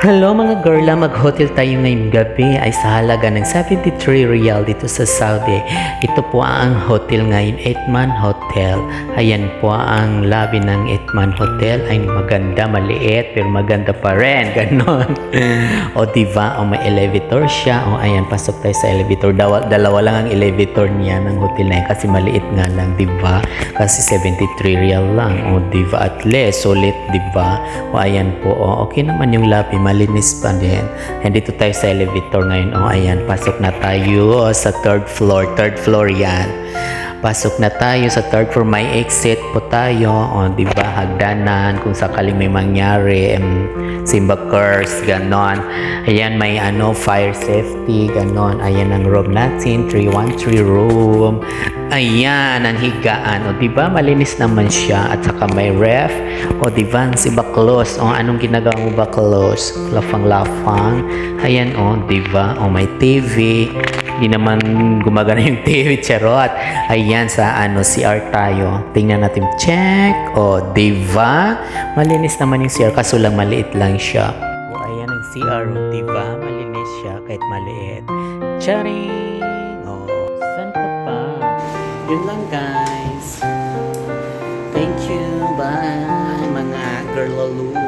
Hello mga girla, mag-hotel tayo ngayong gabi ay sa halaga ng 73 real dito sa Saudi. Ito po ang hotel ngayon, Eight-Man Hotel. Ayan po ang lobby ng Eight-Man Hotel. Ay maganda, maliit, pero maganda pa rin. Ganon. O diba, o may elevator siya. O ayan, pasok tayo sa elevator. Dalawa lang ang elevator niya ng hotel na yan kasi maliit nga lang, diba? Kasi 73 real lang. O diba, at least, sulit, diba? O ayan po, o okay naman yung lobby, malinis pa din. And dito tayo sa elevator ngayon. O ayan, pasok na tayo sa third floor. Third floor yan. Pasok na tayo sa third floor. May exit po tayo. O diba, hagdanan kung sakaling may mangyari. Simba curse, ganon. Ayan, may fire safety, ganon. Ayan ang room natin, 313 room. Ayan, ang higaan. O diba, malinis naman siya. At saka may ref. O diba, si Baklos. O anong ginagawa mo Baklos? Lafang-lafang. Ayan, o diba. O may TV. Hindi naman gumagana yung TV, charot. Ayan, sa CR tayo. Tingnan natin, check. O diba, malinis naman yung CR. Kaso lang maliit lang siya. O ayan ang CR, diba, malinis siya kahit maliit. Charing! O, saan ka pa? Yun lang guys. Thank you. Bye mga girl lulu.